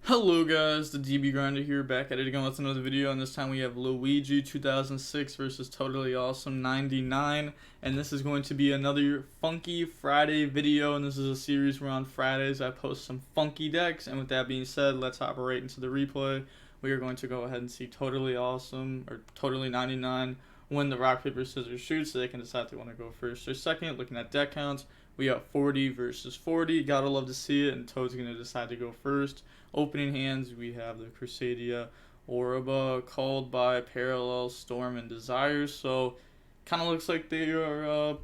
Hello guys, the DB Grinder here, back at it again with another video, and this time we have Luigi 2006 versus Totally Awesome 99, and this is going to be another Funky Friday video, and this is a series where on Fridays I post some funky decks, and with that being said, let's hop right into the replay. We are going to go ahead and see Totally Awesome, or Totally 99, win the rock, paper, scissors, shoot, so they can decide if they want to go first or second. Looking at deck counts, we got 40 versus 40, gotta love to see it, and Toad's going to decide to go first. Opening hands, we have the Crusadia Orba, called by Parallel, Storm, and Desire. So, kind of looks like they are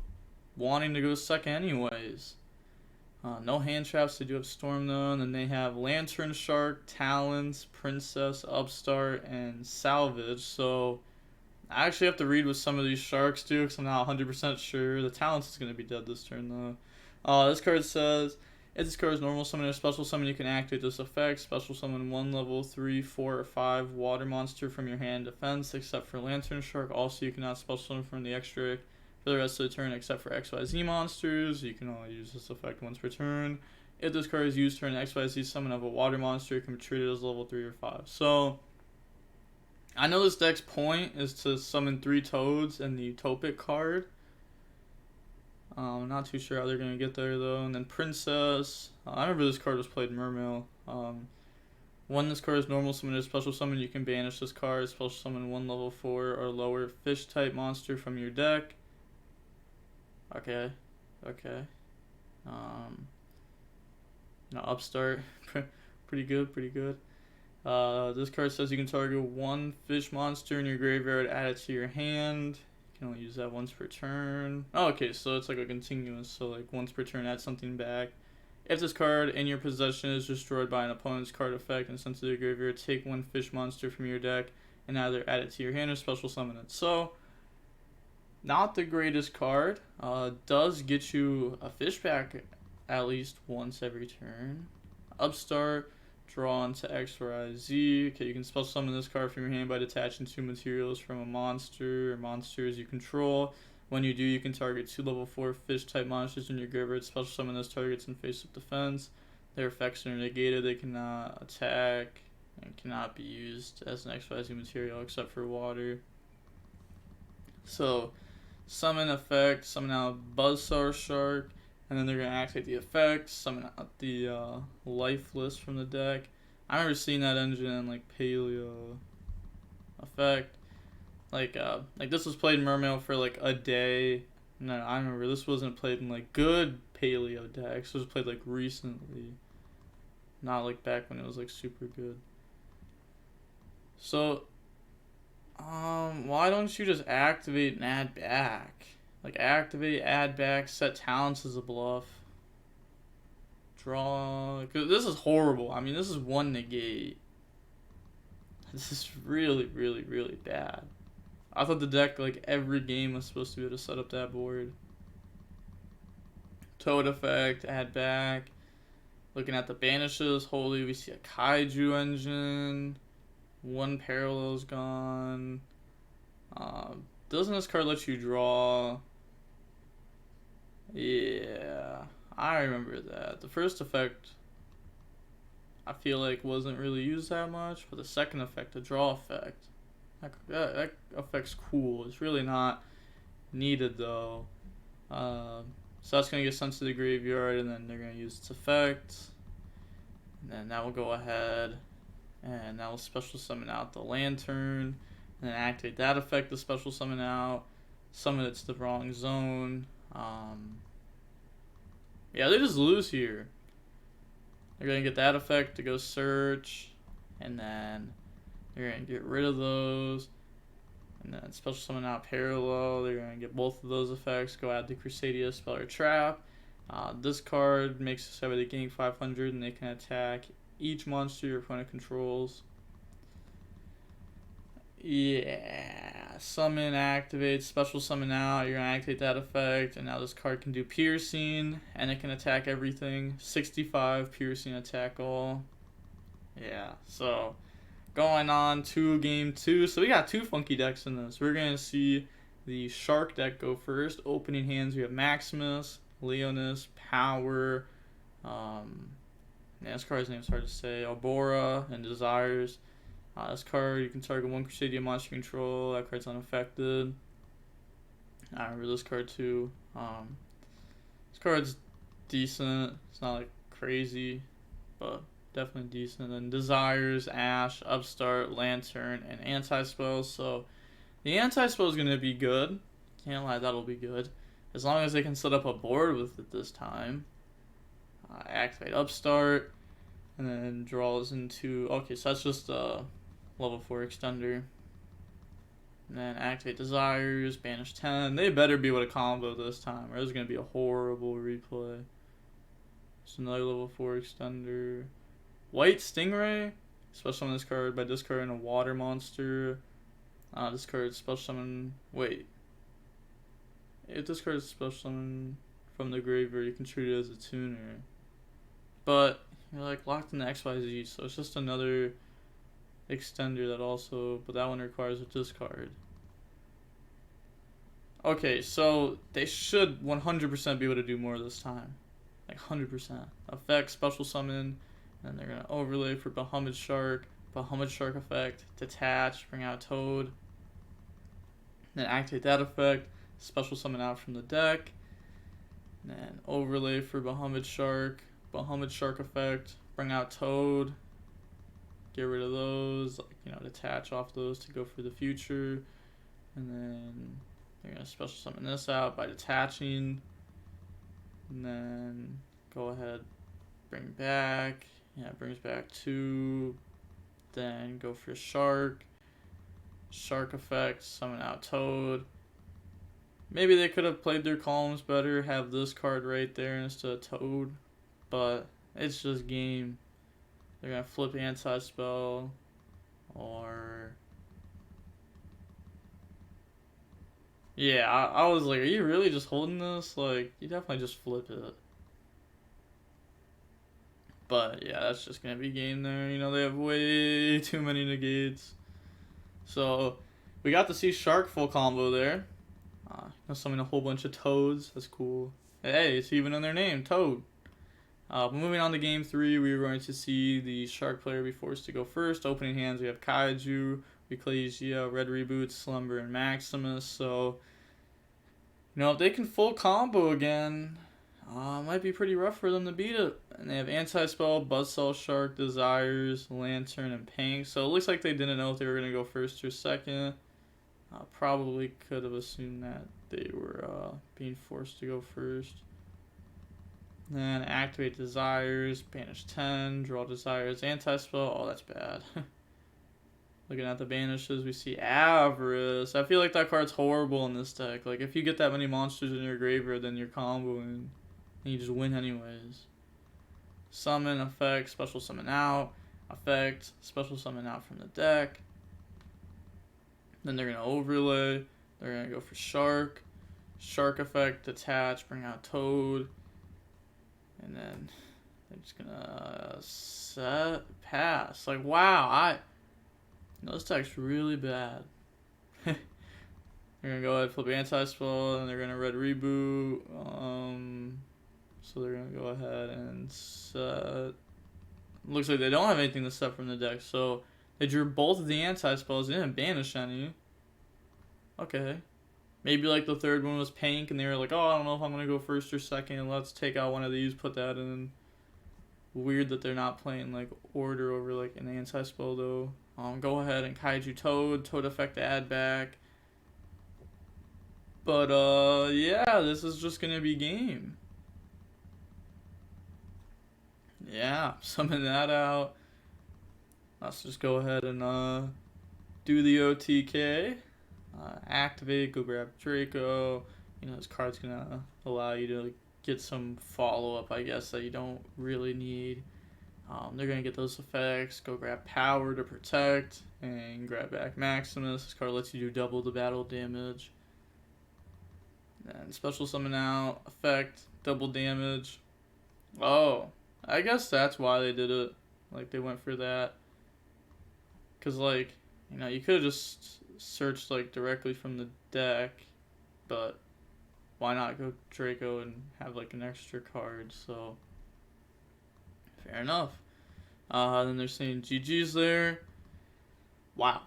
wanting to go second anyways. No hand traps, they do have Storm though. And then they have Lantern Shark, Talons, Princess, Upstart, and Salvage. So, I actually have to read with some of these sharks too, because I'm not 100% sure. The Talons is going to be dead this turn though. This card says, if this card is normal summon or special summon, you can activate this effect. Special summon 1 level 3, 4, or 5 water monster from your hand defense, except for Lantern Shark. Also, you cannot special summon from the extra for the rest of the turn, except for XYZ monsters. You can only use this effect once per turn. If this card is used for an XYZ summon of a water monster, it can be treated as level 3 or 5. So, I know this deck's point is to summon 3 Toads and the Topic card. Not too sure how they're going to get there though. And then Princess. I remember this card was played in Mermail. When this card is normal summon or special summon, you can banish this card. Special summon 1 level 4 or lower fish type monster from your deck. Okay. Upstart. Pretty good. This card says you can target 1 fish monster in your graveyard, add it to your hand. You can only use that once per turn. Oh, okay, so it's like a continuous, so like once per turn, add something back. If this card in your possession is destroyed by an opponent's card effect and sent to the graveyard, take 1 fish monster from your deck and either add it to your hand or special summon it. So, not the greatest card. Does get you a fish back at least once every turn. Upstart, draw into X, Y, Z. Okay, you can special summon this card from your hand by detaching 2 materials from a monster or monsters you control. When you do, you can target 2 level 4 fish type monsters in your graveyard. Special summon those targets in face up defense. Their effects are negated. They cannot attack and cannot be used as an XYZ material except for water. So, summon effect, summon out Buzzsaw Shark. And then they're going to activate the effects, summon out the Lifeless from the deck. I remember seeing that engine in like Paleo effect. Like this was played in Mermail for like a day. No, I remember this wasn't played in like good Paleo decks. It was played like recently. Not like back when it was like super good. So, why don't you just activate and add back? Like, activate, add back, set talents as a bluff. Draw. Cause this is horrible. I mean, this is 1 negate. This is really bad. I thought the deck, like, every game was supposed to be able to set up that board. Toad effect, add back. Looking at the banishes, holy, we see a Kaiju engine. 1 parallel's gone. Doesn't this card let you draw? Yeah, I remember that. The first effect, I feel like wasn't really used that much, but the second effect, the draw effect, that effect's cool. It's really not needed though. So that's going to get sent to the graveyard, and then they're going to use its effect. And then that will go ahead, and that will special summon out the Lantern, and then activate that effect to special summon out, summon it to the wrong zone. Yeah, they just lose here. They're going to get that effect to go search, and then they're going to get rid of those, and then special summon out Parallel. They're going to get both of those effects, go add the Crusadia spell or trap. This card makes this everybody gain 500, and they can attack each monster your opponent controls. Yeah, summon, activate, special summon out. You're going to activate that effect, and now this card can do piercing, and it can attack everything. 65 piercing attack all. Yeah, so going on to game 2. So we got 2 funky decks in this. We're going to see the Shark deck go first. Opening hands, we have Maximus, Leonis, Power, Yeah, this card's name is hard to say. Albora and Desires. This card, you can target one Crusadia monster control. That card's unaffected. I remember this card too. This card's decent. It's not like crazy, but definitely decent. And Desires, Ash, Upstart, Lantern, and Anti-Spell. So the Anti-Spell is going to be good. Can't lie, that'll be good. As long as they can set up a board with it this time. Activate Upstart, and then draws into... Okay, so that's just a level 4 extender. And then activate Desires, banish 10. They better be able to combo this time, or it's going to be a horrible replay. Just another level 4 extender. White Stingray. Special summon this card by discarding a water monster. Discard special summon... Wait. If discards special summon from the graveyard, you can treat it as a tuner. But you're like locked in the XYZ, so it's just another extender that also... But that one requires a discard. Okay, so they should 100% be able to do more this time. Like 100%. Effect, special summon, and they're going to overlay for Bahamut Shark. Bahamut Shark effect, detach, bring out Toad. Then activate that effect, special summon out from the deck. And then overlay for Bahamut Shark effect, bring out Toad. Get rid of those, like, you know, detach off those to go for the future. And then they're going to special summon this out by detaching. And then go ahead, bring back. Yeah, it brings back 2. Then go for Shark. Shark effect, summon out Toad. Maybe they could have played their columns better, have this card right there instead of Toad. But it's just game. They're going to flip Anti-Spell. Or... Yeah, I was like, are you really just holding this? Like, you definitely just flip it. But yeah, that's just going to be game there. You know, they have way too many negates. So, we got to see Shark full combo there. Summon a whole bunch of Toads. That's cool. Hey, it's even in their name, Toad. But moving on to game 3, we are going to see the Shark player be forced to go first. Opening hands, we have Kaiju, Ecclesia, Red Reboot, Slumber, and Maximus. So, you know, if they can full combo again, it might be pretty rough for them to beat it. And they have Anti-Spell, Buzzsaw Shark, Desires, Lantern, and Pink. So it looks like they didn't know if they were going to go first or second. Probably could have assumed that they were being forced to go first. Then activate Desires, banish 10, draw Desires, Anti-Spell. Oh, that's bad. Looking at the banishes, we see Avarice. I feel like that card's horrible in this deck. Like, if you get that many monsters in your graveyard, then you're comboing, and you just win anyways. Summon, effect, special summon out. Effect, special summon out from the deck. Then they're going to overlay. They're going to go for Shark. Shark effect, detach, bring out Toad. And then they're just going to set, pass. Like, wow, this deck's really bad. They're going to go ahead and flip Anti-Spell, and they're going to red reboot. So they're going to go ahead and set. Looks like they don't have anything to set from the deck, so they drew both of the Anti-Spells. They didn't banish any. Okay. Maybe like the third one was Pink, and they were like, oh, I don't know if I'm going to go first or second. Let's take out one of these, put that in. Weird that they're not playing like order over like an Anti-Spell though. Go ahead and Kaiju Toad. Toad effect to add back. But yeah, this is just going to be game. Yeah, summon that out. Let's just go ahead and do the OTK. Activate, go grab Draco. You know, this card's going to allow you to get some follow-up, I guess, that you don't really need. They're going to get those effects. Go grab Power to protect. And grab back Maximus. This card lets you do double the battle damage. And special summon out. Effect, double damage. Oh, I guess that's why they did it. Like, they went for that. Because, like, you know, you could have just searched, like, directly from the deck. But why not go Draco and have, like, an extra card? So Fair enough. Then they're saying GG's there. Wow.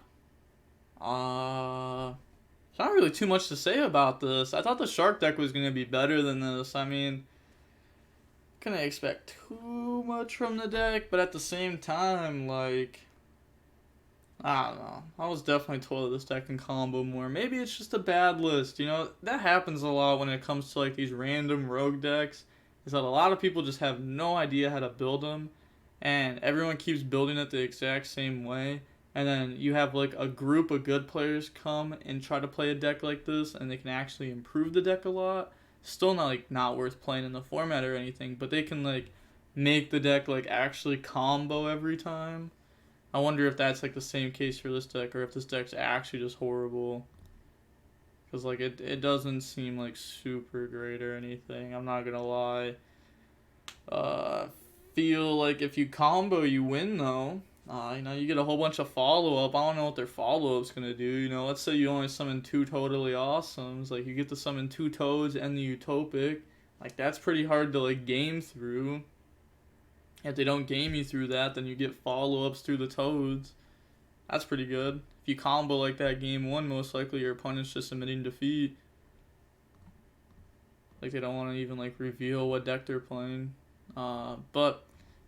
There's not really too much to say about this. I thought the shark deck was going to be better than this. I mean, couldn't expect too much from the deck, but at the same time, like, I don't know. I was definitely told that this deck can combo more. Maybe it's just a bad list. You know, that happens a lot when it comes to like these random rogue decks. Is that a lot of people just have no idea how to build them, and everyone keeps building it the exact same way. And then you have like a group of good players come and try to play a deck like this, and they can actually improve the deck a lot. Still not like not worth playing in the format or anything, but they can like make the deck like actually combo every time. I wonder if that's like the same case for this deck, or if this deck's actually just horrible. Because like it doesn't seem like super great or anything. I'm not gonna lie. Feel like if you combo, you win though. You know, you get a whole bunch of follow-up. I don't know what their follow-up's gonna do. You know, let's say you only summon 2 totally awesomes. Like, you get to summon 2 toads and the utopic. Like, that's pretty hard to, like, game through. If they don't game you through that, then you get follow-ups through the toads. That's pretty good. If you combo like that game 1, most likely your opponent's just admitting defeat. Like, they don't want to even, like, reveal what deck they're playing. But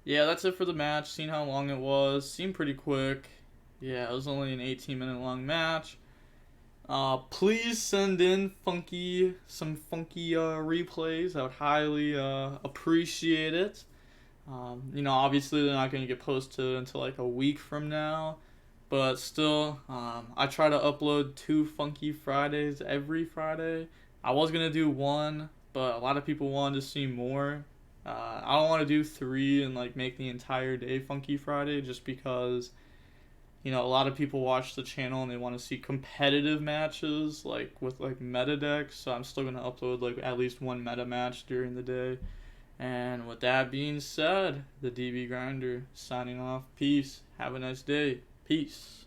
yeah, that's it for the match. Seeing how long it was. Seemed pretty quick. Yeah, it was only an 18-minute long match. Please send in some funky replays. I would highly appreciate it. You know, obviously they're not going to get posted until like a week from now. But still, I try to upload 2 Funky Fridays every Friday. I was going to do 1, but a lot of people wanted to see more. I don't want to do 3 and like make the entire day Funky Friday, just because, you know, a lot of people watch the channel and they want to see competitive matches like with like meta decks. So I'm still going to upload like at least 1 meta match during the day. And with that being said, the DB Grinder signing off. Peace. Have a nice day. Peace.